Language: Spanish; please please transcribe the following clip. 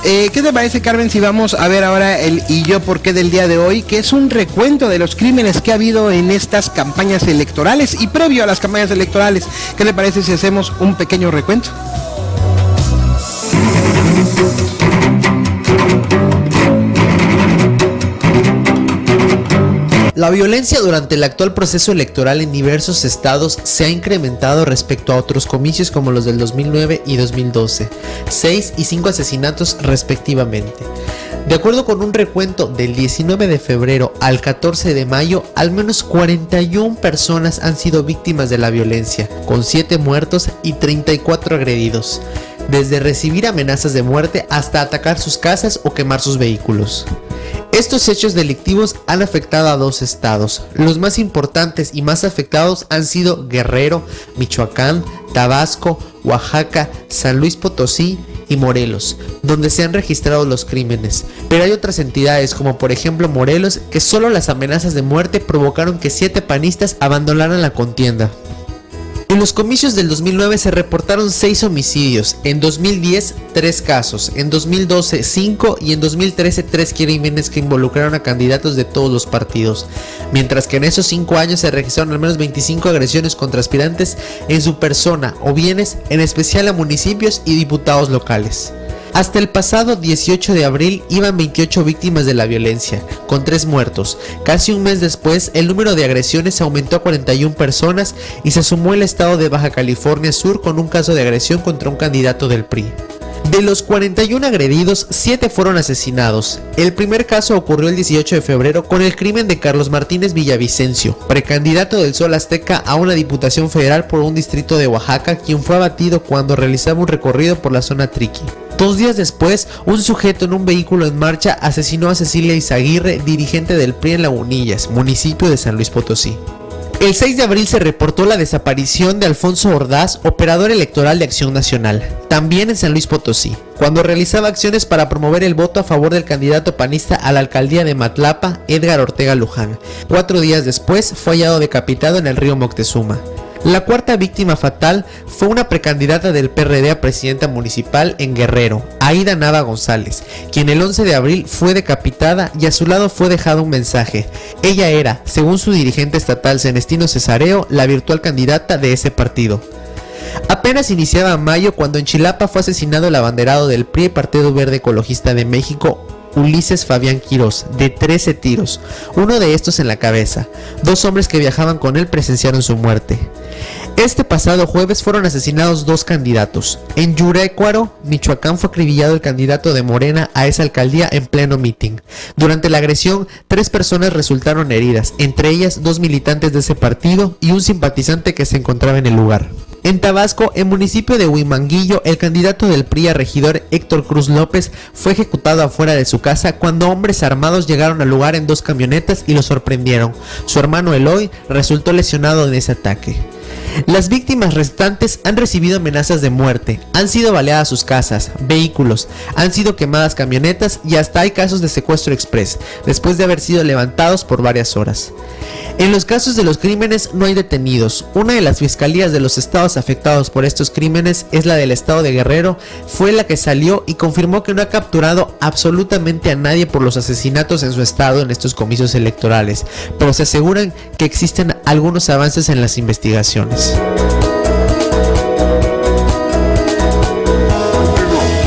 ¿Qué te parece, Carmen, si vamos a ver ahora el y yo por qué del día de hoy, que es un recuento de los crímenes que ha habido en estas campañas electorales y previo a las campañas electorales? ¿Qué te parece si hacemos un pequeño recuento? La violencia durante el actual proceso electoral en diversos estados se ha incrementado respecto a otros comicios como los del 2009 y 2012, 6 y 5 asesinatos respectivamente. De acuerdo con un recuento del 19 de febrero al 14 de mayo, al menos 41 personas han sido víctimas de la violencia, con 7 muertos y 34 agredidos, desde recibir amenazas de muerte hasta atacar sus casas o quemar sus vehículos. Estos hechos delictivos han afectado a 2 estados. Los más importantes y más afectados han sido Guerrero, Michoacán, Tabasco, Oaxaca, San Luis Potosí y Morelos, donde se han registrado los crímenes. Pero hay otras entidades como por ejemplo Morelos, que solo las amenazas de muerte provocaron que 7 panistas abandonaran la contienda. En los comicios del 2009 se reportaron 6 homicidios, en 2010 3 casos, en 2012 5 y en 2013 3 crímenes que involucraron a candidatos de todos los partidos, mientras que en esos 5 años se registraron al menos 25 agresiones contra aspirantes en su persona o bienes, en especial a municipios y diputados locales. Hasta el pasado 18 de abril iban 28 víctimas de la violencia, con 3 muertos. Casi un mes después, el número de agresiones aumentó a 41 personas y se sumó el estado de Baja California Sur con un caso de agresión contra un candidato del PRI. De los 41 agredidos, 7 fueron asesinados. El primer caso ocurrió el 18 de febrero con el crimen de Carlos Martínez Villavicencio, precandidato del Sol Azteca a una diputación federal por un distrito de Oaxaca, quien fue abatido cuando realizaba un recorrido por la zona Triqui. 2 días después, un sujeto en un vehículo en marcha asesinó a Cecilia Izaguirre, dirigente del PRI en Lagunillas, municipio de San Luis Potosí. El 6 de abril se reportó la desaparición de Alfonso Ordaz, operador electoral de Acción Nacional, también en San Luis Potosí, cuando realizaba acciones para promover el voto a favor del candidato panista a la alcaldía de Matlapa, Edgar Ortega Luján. 4 días después fue hallado decapitado en el río Moctezuma. La cuarta víctima fatal fue una precandidata del PRD a presidenta municipal en Guerrero, Aida Nava González, quien el 11 de abril fue decapitada y a su lado fue dejado un mensaje. Ella era, según su dirigente estatal Celestino Cesareo, la virtual candidata de ese partido. Apenas iniciaba mayo cuando en Chilapa fue asesinado el abanderado del PRI, Partido Verde Ecologista de México, Ulises Fabián Quirós, de 13 tiros, uno de estos en la cabeza. 2 hombres que viajaban con él presenciaron su muerte. Este pasado jueves fueron asesinados 2 candidatos. En Yurecuaro, Michoacán, fue acribillado el candidato de Morena a esa alcaldía en pleno mitin. Durante la agresión, 3 personas resultaron heridas, entre ellas 2 militantes de ese partido y un simpatizante que se encontraba en el lugar. En Tabasco, en municipio de Huimanguillo, el candidato del PRI a regidor Héctor Cruz López fue ejecutado afuera de su casa cuando hombres armados llegaron al lugar en 2 camionetas y lo sorprendieron. Su hermano Eloy resultó lesionado en ese ataque. Las víctimas restantes han recibido amenazas de muerte, han sido baleadas sus casas, vehículos, han sido quemadas camionetas y hasta hay casos de secuestro express, después de haber sido levantados por varias horas. En los casos de los crímenes no hay detenidos. Una de las fiscalías de los estados afectados por estos crímenes es la del estado de Guerrero, fue la que salió y confirmó que no ha capturado absolutamente a nadie por los asesinatos en su estado en estos comicios electorales, pero se aseguran que existen algunos avances en las investigaciones.